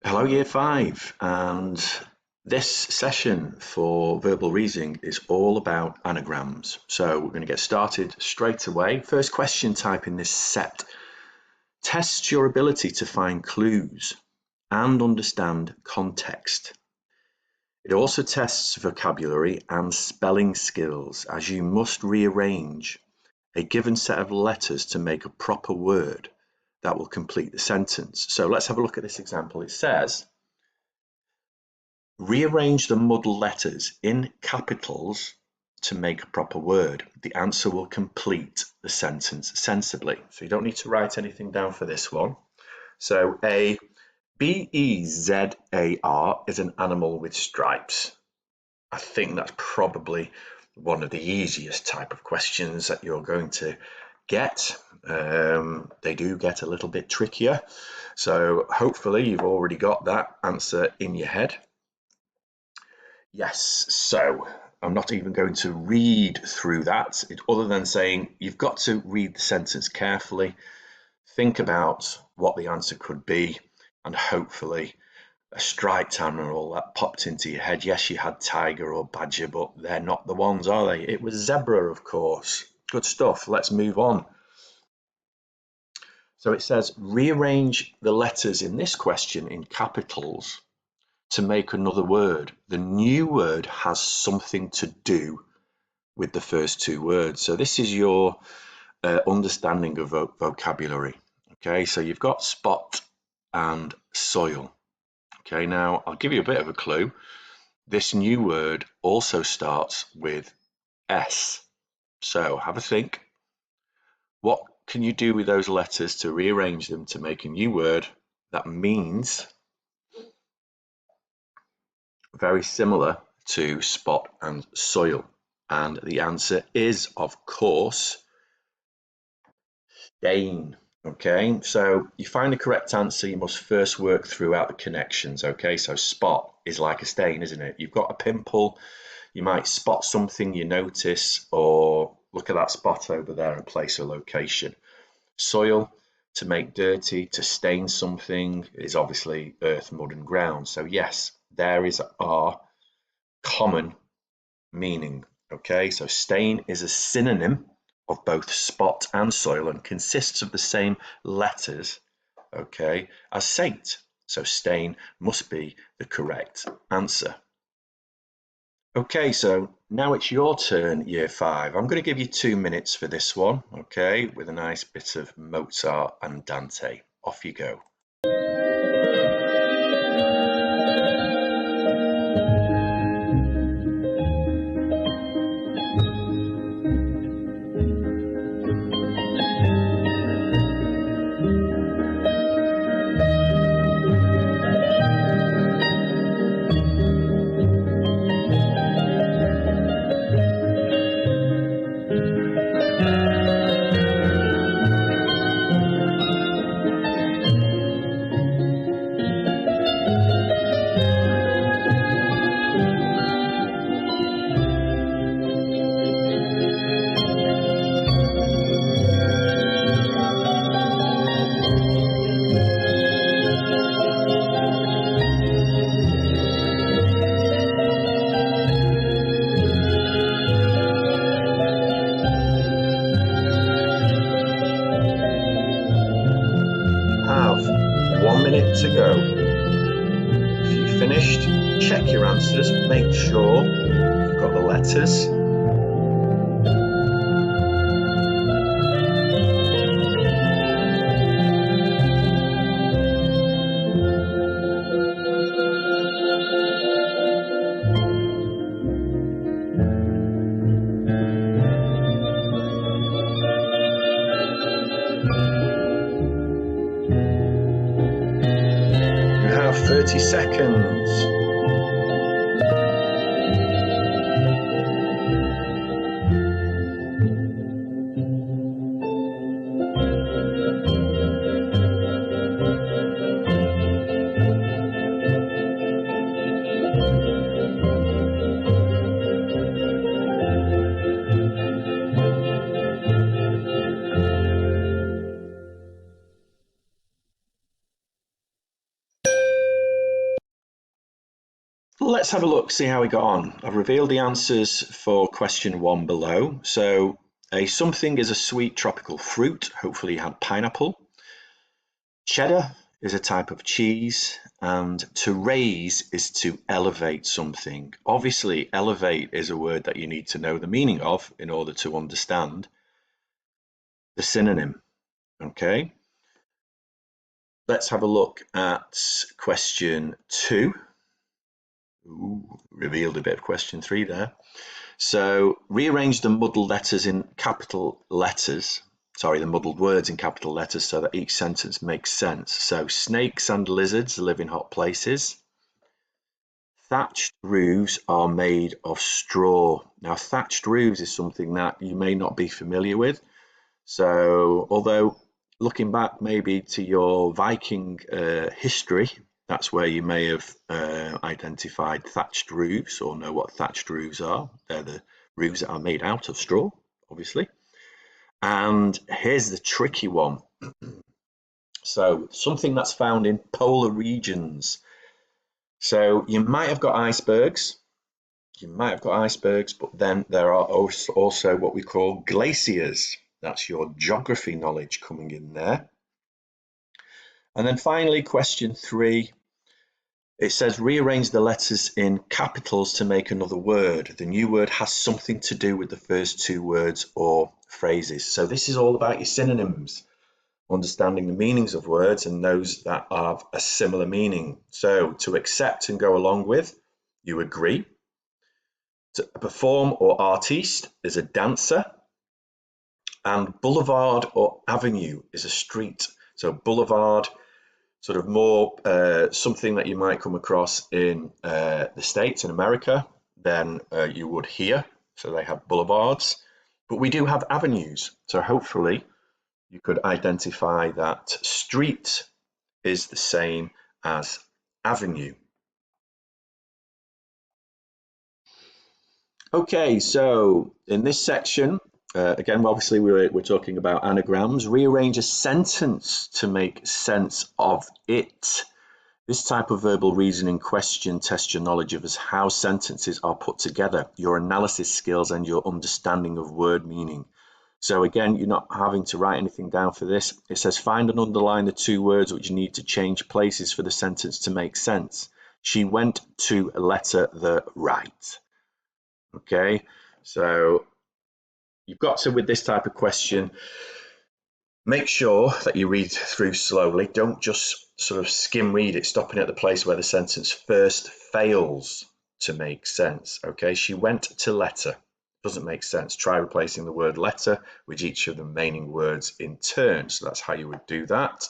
Hello, Year 5, and this session for verbal reasoning is all about anagrams. So we're going to get started straight away. First question type in this set tests your ability to find clues and understand context. It also tests vocabulary and spelling skills, as you must rearrange a given set of letters to make a proper word that will complete the sentence. So let's have a look at this example. It says, rearrange the muddled letters in capitals to make a proper word. The answer will complete the sentence sensibly. So you don't need to write anything down for this one. So a Beezar is an animal with stripes. I think that's probably one of the easiest type of questions that you're going to get. They do get a little bit trickier. So hopefully you've already got that answer in your head. Yes, so I'm not even going to read through that, other than saying you've got to read the sentence carefully, think about what the answer could be, and hopefully a striped animal that popped into your head. Yes, you had tiger or badger, but they're not the ones, are they? It was zebra, of course. Good stuff. Let's move on. So it says, rearrange the letters in this question in capitals to make another word. The new word has something to do with the first two words. So this is your understanding of vocabulary. Okay, so you've got spot and soil. Okay, now I'll give you a bit of a clue. This new word also starts with S. So have a think. What can you do with those letters to rearrange them to make a new word that means very similar to spot and soil? And the answer is, of course, stain. Okay, so you find the correct answer, you must first work throughout the connections. Okay, so spot is like a stain, isn't it? You've got a pimple, you might spot something you notice, or look at that spot over there and place a location. Soil, to make dirty, to stain something, is obviously earth, mud and ground. So yes, there is our common meaning. Okay, so stain is a synonym of both spot and soil and consists of the same letters, okay, as saint. So stain must be the correct answer. Okay, so now it's your turn, Year 5. I'm going to give you 2 minutes for this one, okay, with a nice bit of Mozart and Dante. Off you go. Have 1 minute to go. If you've finished, check your answers, make sure you've got the letters. You have 30 seconds. Let's have a look, see how we got on. I've revealed the answers for question 1 below. So a something is a sweet tropical fruit. Hopefully you had pineapple. Cheddar is a type of cheese, and to raise is to elevate something. Obviously, elevate is a word that you need to know the meaning of in order to understand the synonym. Okay, let's have a look at question 2. Ooh, revealed a bit of question 3 there. So rearrange the muddled letters in capital letters. Sorry, the muddled words in capital letters so that each sentence makes sense. So snakes and lizards live in hot places. Thatched roofs are made of straw. Now, thatched roofs is something that you may not be familiar with. So, although looking back maybe to your Viking history, that's where you may have identified thatched roofs or know what thatched roofs are. They're the roofs that are made out of straw, obviously. And here's the tricky one. So, something that's found in polar regions. So, you might have got icebergs. But then there are also what we call glaciers. That's your geography knowledge coming in there. And then finally, question 3, it says rearrange the letters in capitals to make another word. The new word has something to do with the first 2 words or phrases. So this is all about your synonyms, understanding the meanings of words and those that have a similar meaning. So to accept and go along with, you agree. To perform or artiste is a dancer. And boulevard or avenue is a street. So boulevard, sort of more something that you might come across in the States, in America, than you would here. So they have boulevards, but we do have avenues. So hopefully you could identify that street is the same as avenue. Okay, so in this section, again, obviously we're talking about anagrams. Rearrange a sentence to make sense of it. This type of verbal reasoning question tests your knowledge of how sentences are put together, your analysis skills, and your understanding of word meaning. So again, you're not having to write anything down for this. It says find and underline the 2 words which need to change places for the sentence to make sense. She went to letter the right. Okay, so you've got to, with this type of question, make sure that you read through slowly. Don't just sort of skim read it, stopping at the place where the sentence first fails to make sense. Okay, she went to letter. Doesn't make sense. Try replacing the word letter with each of the remaining words in turn. So that's how you would do that.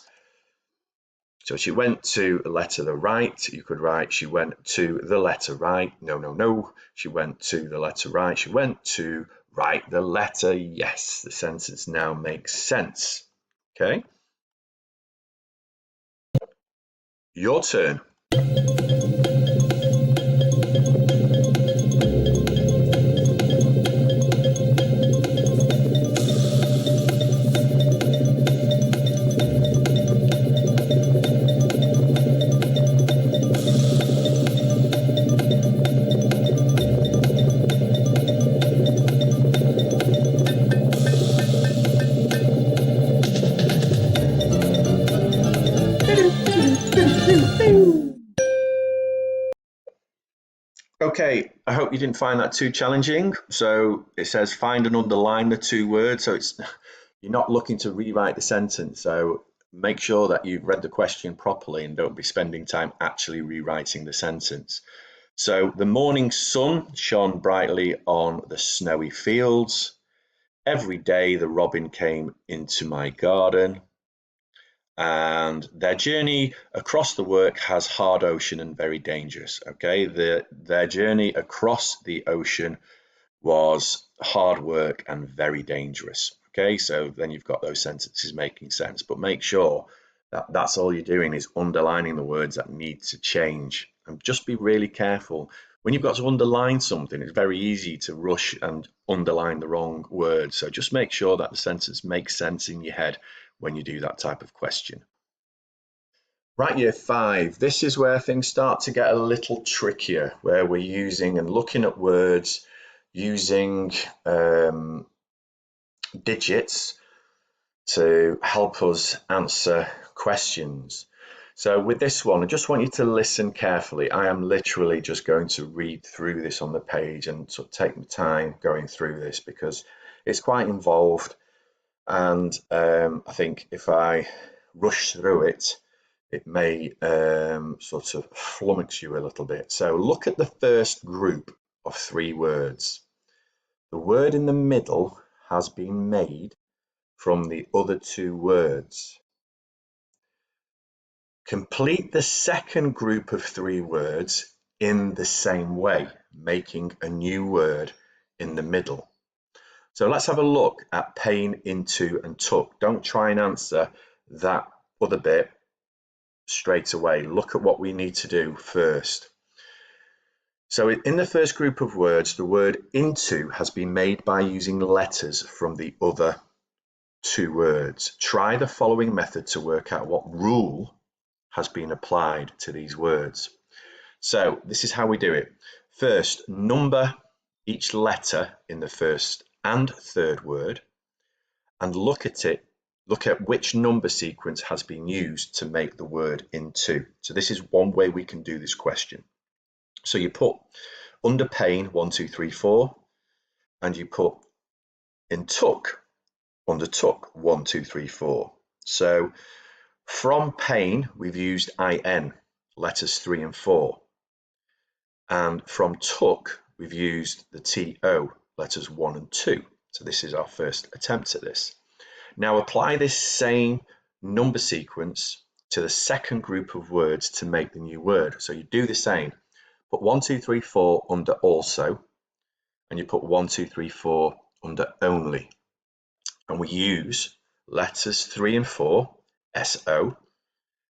So she went to letter the right. You could write she went to the letter right. No. She went to the letter right. She went to write the letter. Yes, the sentence now makes sense. Okay. Your turn. Okay, I hope you didn't find that too challenging. So it says find and underline the 2 words. So it's you're not looking to rewrite the sentence. So make sure that you've read the question properly and don't be spending time actually rewriting the sentence. So the morning sun shone brightly on the snowy fields. Every day the robin came into my garden. And their journey across the work has hard ocean and very dangerous. Okay, their journey across the ocean was hard work and very dangerous. Okay, so then you've got those sentences making sense, but make sure that that's all you're doing is underlining the words that need to change, and just be really careful. When you've got to underline something, it's very easy to rush and underline the wrong word. So just make sure that the sentence makes sense in your head when you do that type of question. Right, year five, this is where things start to get a little trickier, where we're using and looking at words using digits to help us answer questions. So with this one, I just want you to listen carefully. I am literally just going to read through this on the page and sort of take my time going through this because it's quite involved. And I think if I rush through it, it may sort of flummox you a little bit. So look at the first group of three words. The word in the middle has been made from the other two words. Complete the second group of three words in the same way, making a new word in the middle. So let's have a look at pain, into, and took. Don't try and answer that other bit straight away. Look at what we need to do first. So in the first group of words, the word into has been made by using letters from the other two words. Try the following method to work out what rule has been applied to these words. So this is how we do it. First, number each letter in the first and third word and look at which number sequence has been used to make the word into. So this is one way we can do this question. So you put under pain 1, 2, 3, 4, and you put in took under took 1, 2, 3, 4. So from pain we've used IN, letters 3 and 4, and from took we've used the TO, letters 1 and 2. So this is our first attempt at this. Now apply this same number sequence to the second group of words to make the new word. So you do the same. Put 1, 2, 3, 4 under also, and you put 1, 2, 3, 4 under only. And we use letters 3 and 4, SO,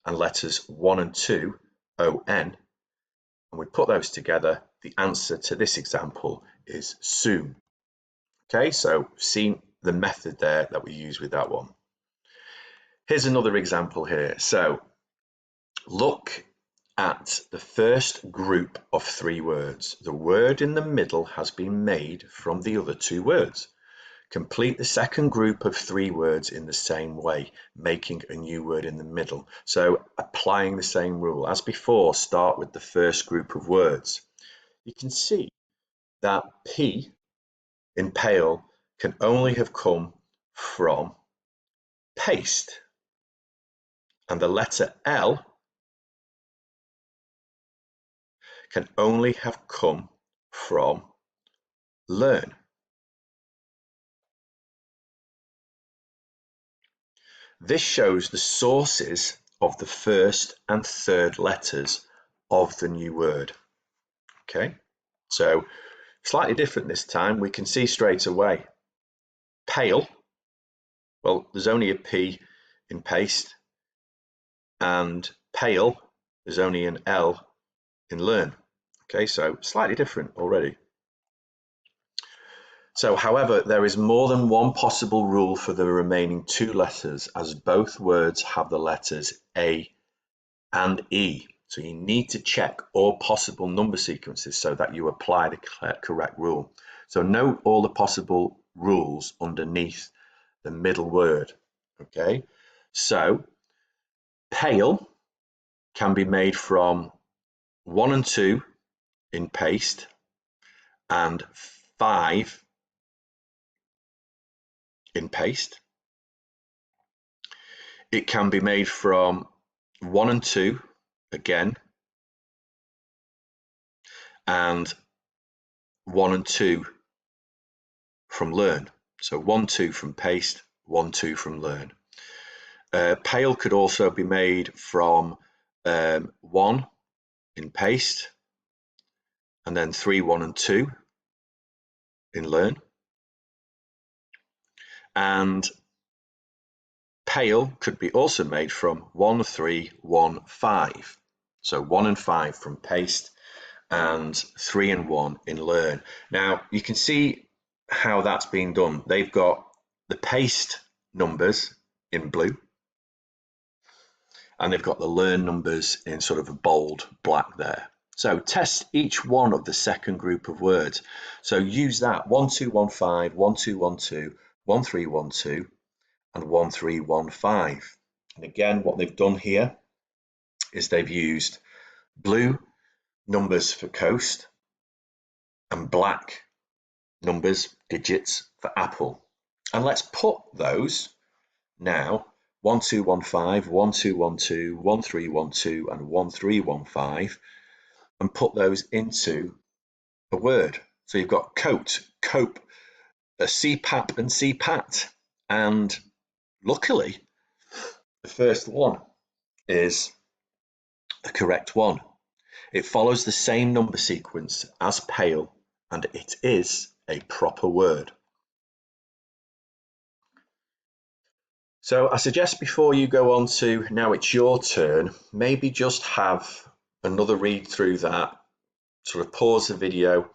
and letters 1 and 2, ON, and we put those together. The answer to this example is soon. Okay, so seen the method there that we use with that one. Here's another example here. So look at the first group of three words. The word in the middle has been made from the other two words. Complete the second group of three words in the same way, making a new word in the middle. So applying the same rule. As before, start with the first group of words. You can see that P in pale can only have come from paste, and the letter L can only have come from learn. This shows the sources of the first and third letters of the new word. Okay, so slightly different this time. We can see straight away. Pale, well, there's only a P in paste, and pale, there's only an L in learn. Okay, so slightly different already. So, however, there is more than one possible rule for the remaining two letters, as both words have the letters A and E. So you need to check all possible number sequences so that you apply the correct rule. So note all the possible rules underneath the middle word. Okay, so pale can be made from 1 and 2 in paste and 5 in paste. It can be made from 1 and 2 again, and 1 and 2 from learn. So 1, 2 from paste, 1, 2 from learn. Pale could also be made from 1 in paste, and then 3, 1 and 2 in learn. And pale could be also made from 1, 3, 1, 5. So 1 and 5 from paste and 3 and 1 in learn. Now you can see how that's being done. They've got the paste numbers in blue and they've got the learn numbers in sort of a bold black there. So test each one of the second group of words. So use that 1215, 1212, 1312, and 1315. And again, what they've done here is they've used blue numbers for coast and black numbers, digits, for apple. And let's put those now 1215, 1212, 1312, and 1315, and put those into a word. So you've got coat, cope, a CPAP, and CPAT. And luckily, the first one is the correct one. It follows the same number sequence as pale, and it is a proper word. So I suggest before you go on to now it's your turn, maybe just have another read through that, sort of pause the video,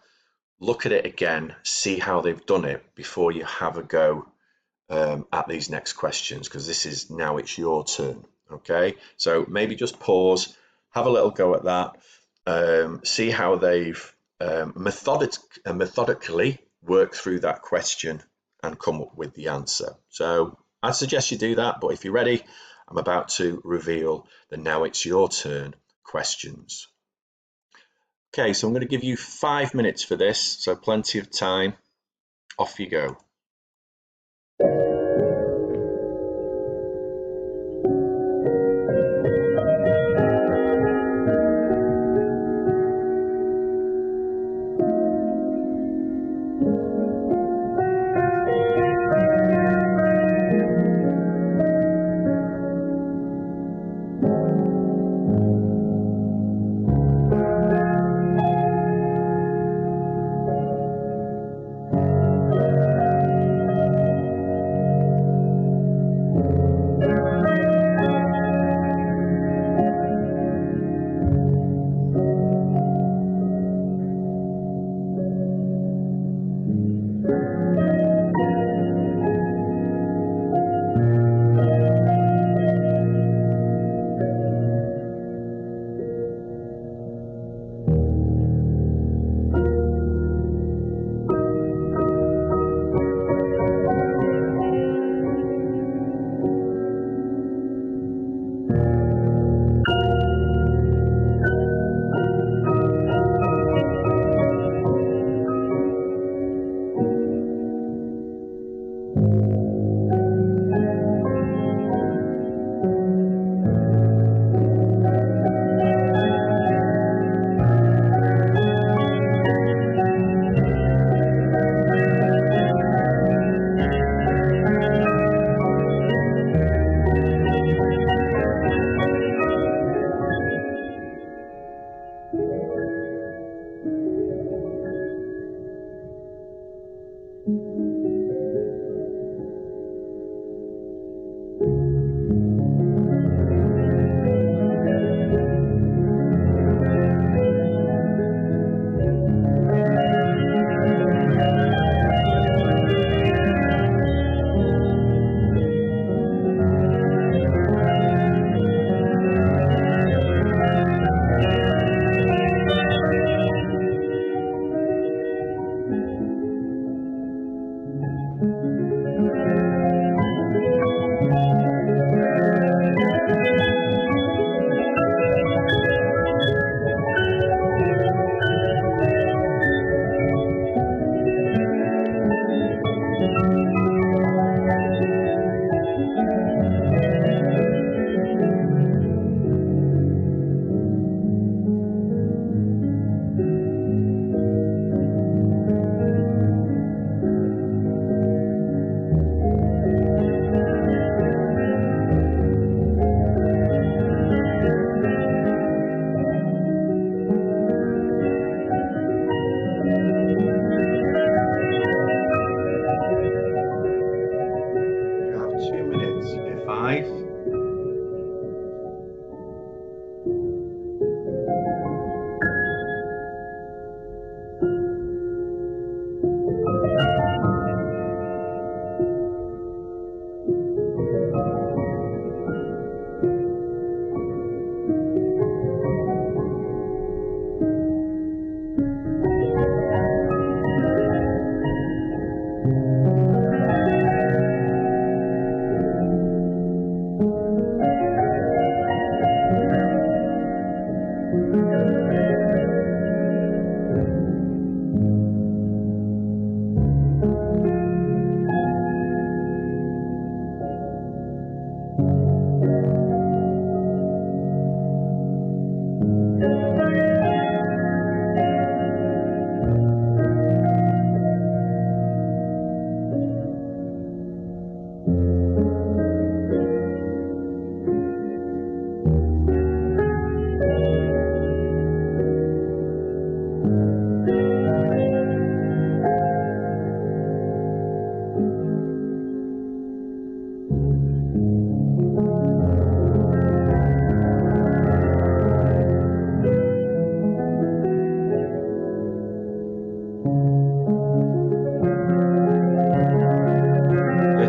look at it again, see how they've done it before you have a go at these next questions, because this is now it's your turn. Okay, so maybe just pause, have a little go at that, see how they've methodically worked through that question and come up with the answer. So I'd suggest you do that, but if you're ready, I'm about to reveal the now it's your turn questions. Okay, so I'm going to give you 5 minutes for this, so plenty of time. Off you go.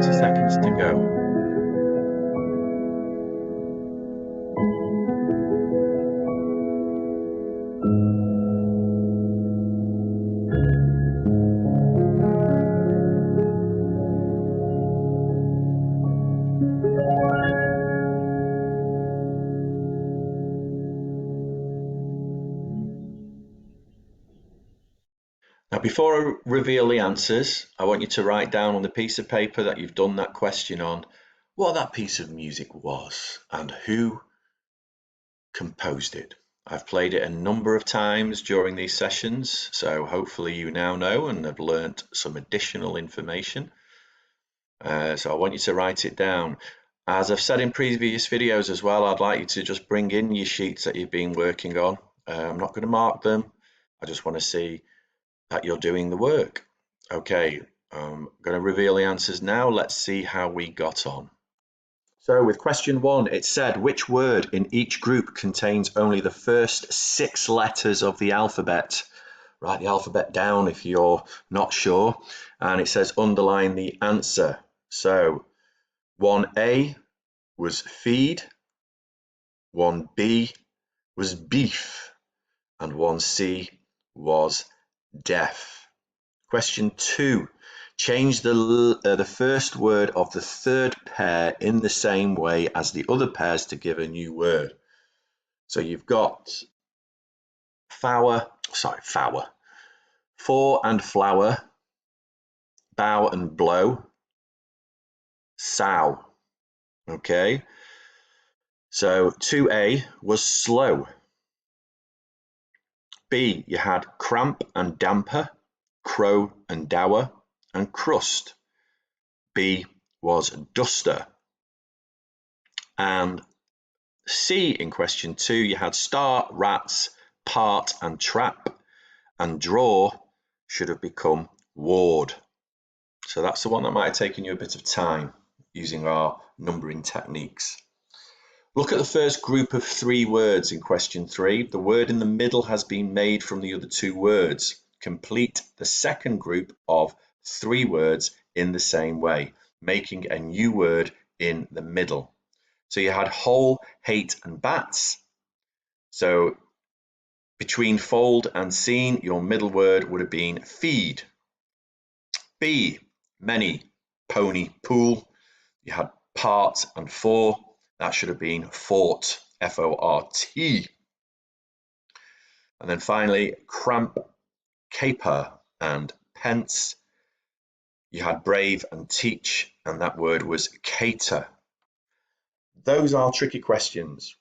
Seconds to go. Now, before I reveal the answers, I want you to write down on the piece of paper that you've done that question on what that piece of music was and who composed it. I've played it a number of times during these sessions, so hopefully you now know and have learnt some additional information. So I want you to write it down. As I've said in previous videos as well, I'd like you to just bring in your sheets that you've been working on. I'm not going to mark them. I just want to see that you're doing the work. Okay, I'm going to reveal the answers now. Let's see how we got on. So with question 1, it said, which word in each group contains only the first 6 letters of the alphabet? Write the alphabet down if you're not sure. And it says underline the answer. So 1A was feed, 1B was beef, and 1C was deaf. Question 2. Change the first word of the third pair in the same way as the other pairs to give a new word. So you've got for and flower, bow and blow, sow. Okay, so 2A was slow. B, you had cramp and damper, crow and dower, and crust. B was duster. And C in question 2, you had start, rats, part and trap, and draw should have become ward. So that's the one that might have taken you a bit of time using our numbering techniques. Look at the first group of 3 words in question 3. The word in the middle has been made from the other 2 words. Complete the second group of 3 words in the same way, making a new word in the middle. So you had whole, hate, and bats. So between fold and seen, your middle word would have been feed. B, many, pony, pool. You had part and for. That should have been fort, F-O-R-T. And then finally, cramp, caper, and pence. You had brave and teach, and that word was cater. Those are tricky questions,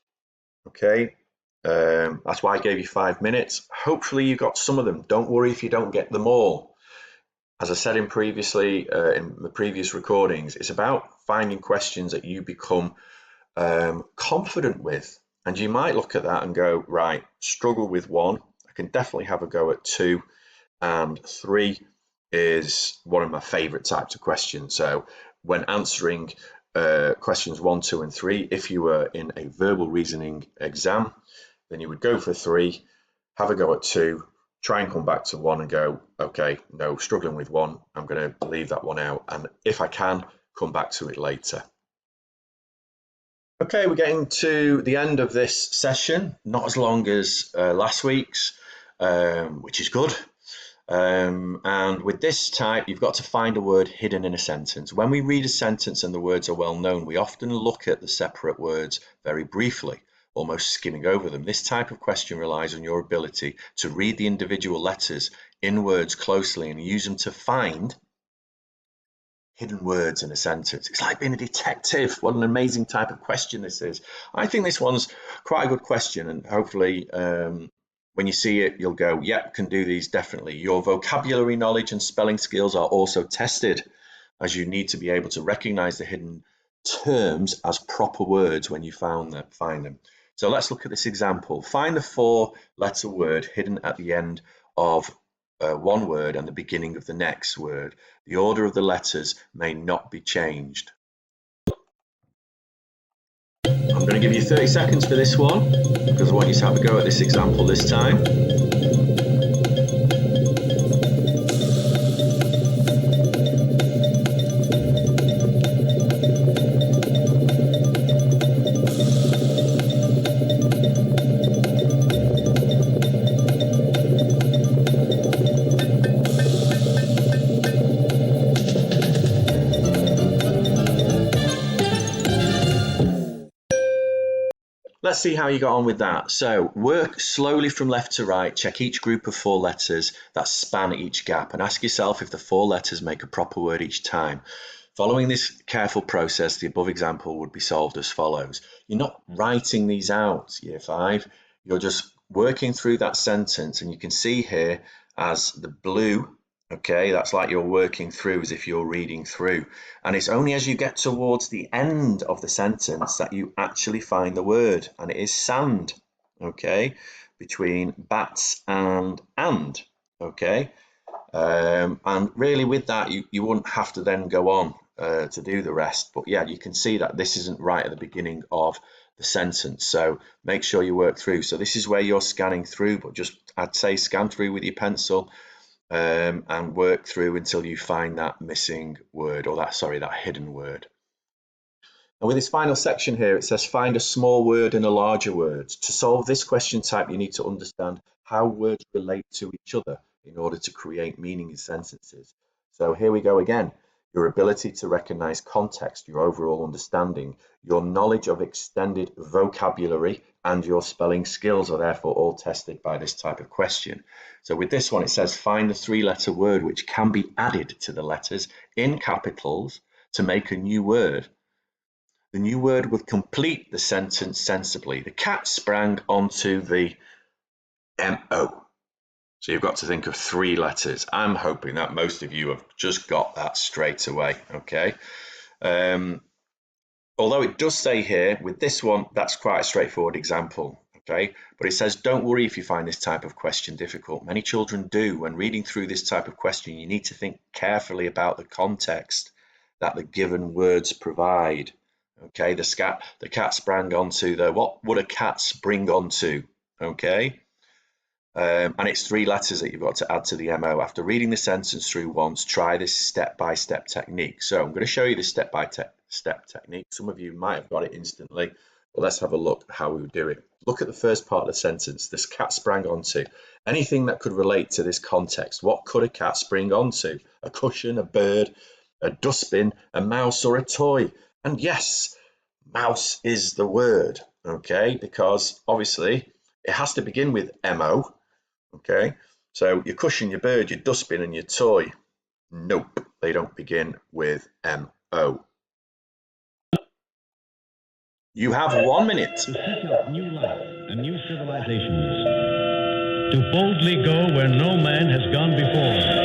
okay? That's why I gave you 5 minutes. Hopefully you got some of them. Don't worry if you don't get them all. As I said in the previous recordings, it's about finding questions that you become confident with. And you might look at that and go, right, struggle with 1. I can definitely have a go at 2. And 3 is one of my favorite types of questions. So when answering questions 1, 2, and 3, if you were in a verbal reasoning exam, then you would go for 3, have a go at 2, try and come back to 1 and go, okay, no, struggling with 1, I'm going to leave that one out. And if I can, come back to it later. Okay, we're getting to the end of this session, not as long as last week's, which is good. And with this type, you've got to find a word hidden in a sentence. When we read a sentence and the words are well known, we often look at the separate words very briefly. almost skimming over them. This type of question relies on your ability to read the individual letters in words closely and use them to find hidden words in a sentence. It's like being a detective. What an amazing type of question this is. I think this one's quite a good question, and hopefully when you see it, you'll go, yep, can do these definitely. Your vocabulary knowledge and spelling skills are also tested, as you need to be able to recognize the hidden terms as proper words when you find them. So let's look at this example. Find the 4-letter word hidden at the end of one word and the beginning of the next word. The order of the letters may not be changed. I'm going to give you 30 seconds for this one because I want you to have a go at this example this time. Let's see how you got on with that. So work slowly from left to right, check each group of 4 letters that span each gap and ask yourself if the 4 letters make a proper word each time. Following this careful process, the above example would be solved as follows. You're not writing these out, Year 5, you're just working through that sentence, and you can see here as the blue, okay, that's like you're working through as if you're reading through. And it's only as you get towards the end of the sentence that you actually find the word, and it is sand, okay, between bats and, okay. And really with that, you wouldn't have to then go on to do the rest. But yeah, you can see that this isn't right at the beginning of the sentence. So make sure you work through. So this is where you're scanning through, but just, I'd say, scan through with your pencil and work through until you find that missing word, or that hidden word. And with this final section here, it says find a small word and a larger word. To solve this question type, you need to understand how words relate to each other in order to create meaning in sentences. So here we go again. Your ability to recognize context, your overall understanding, your knowledge of extended vocabulary, and your spelling skills are therefore all tested by this type of question. So with this one, it says find a 3-letter word which can be added to the letters in capitals to make a new word. The new word would complete the sentence sensibly. The cat sprang onto the MO. So you've got to think of 3 letters. I'm hoping that most of you have just got that straight away, okay? Although it does say here, with this one, that's quite a straightforward example, okay? But it says, don't worry if you find this type of question difficult. Many children do. When reading through this type of question, you need to think carefully about the context that the given words provide. Okay, the cat sprang onto the, what would a cat spring onto? Okay. And it's 3 letters that you've got to add to the MO. After reading the sentence through once, try this step-by-step technique. So I'm going to show you the step-by-step technique. Some of you might have got it instantly, but let's have a look at how we would do it. Look at the first part of the sentence. This cat sprang onto. Anything that could relate to this context. What could a cat spring onto? A cushion, a bird, a dustbin, a mouse, or a toy? And yes, mouse is the word, okay? Because obviously it has to begin with MO. Okay, so your cushion, your bird, your dustbin, and your toy. Nope, they don't begin with MO. You have 1 minute. To seek out new life and new civilizations. To boldly go where no man has gone before.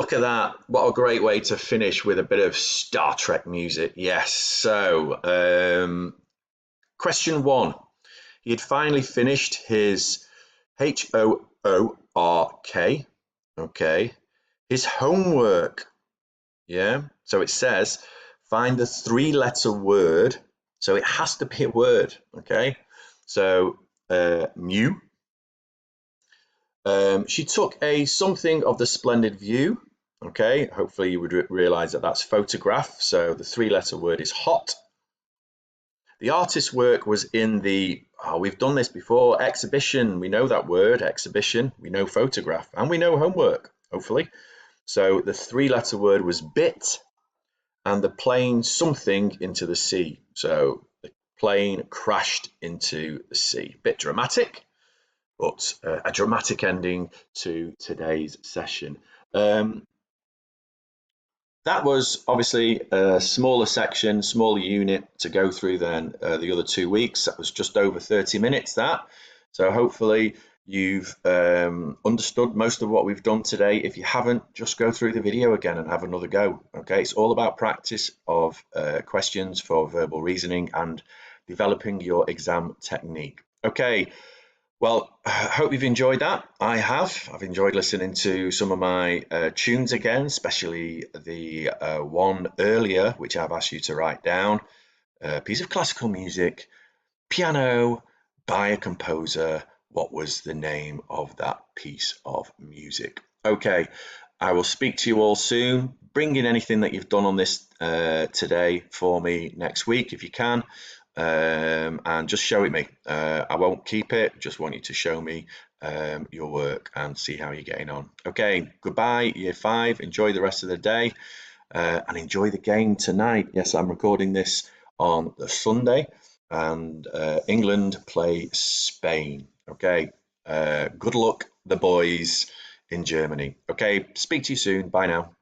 look at that. What a great way to finish with a bit of Star Trek music. Yes. So, question one. He had finally finished his HOORK, okay, his homework. Yeah. So it says find the three-letter word. So it has to be a word. Okay. So mu. She took a something of the splendid view. Okay. Hopefully you would realize that that's photograph. So the three-letter word is hot. The artist's work was in the, oh, we've done this before, exhibition. We know that word, exhibition. We know photograph, and we know homework, hopefully. So the three-letter word was bit, and the plane something into the sea. So the plane crashed into the sea. Bit dramatic, but a dramatic ending to today's session. That was obviously a smaller section, smaller unit to go through than the other 2 weeks. That was just over 30 minutes, that. So hopefully you've understood most of what we've done today. If you haven't, just go through the video again and have another go. Okay, it's all about practice of questions for verbal reasoning and developing your exam technique. Okay. Well, I hope you've enjoyed that. I have. I've enjoyed listening to some of my tunes again, especially the one earlier, which I've asked you to write down. A piece of classical music, piano by a composer. What was the name of that piece of music? Okay, I will speak to you all soon. Bring in anything that you've done on this today for me next week if you can. And just show it me. I won't keep it, just want you to show me your work and see how you're getting on. Okay, goodbye, year 5. Enjoy the rest of the day and enjoy the game tonight. Yes, I'm recording this on the Sunday, and England play Spain. Okay, good luck, the boys in Germany. Okay, speak to you soon. Bye now.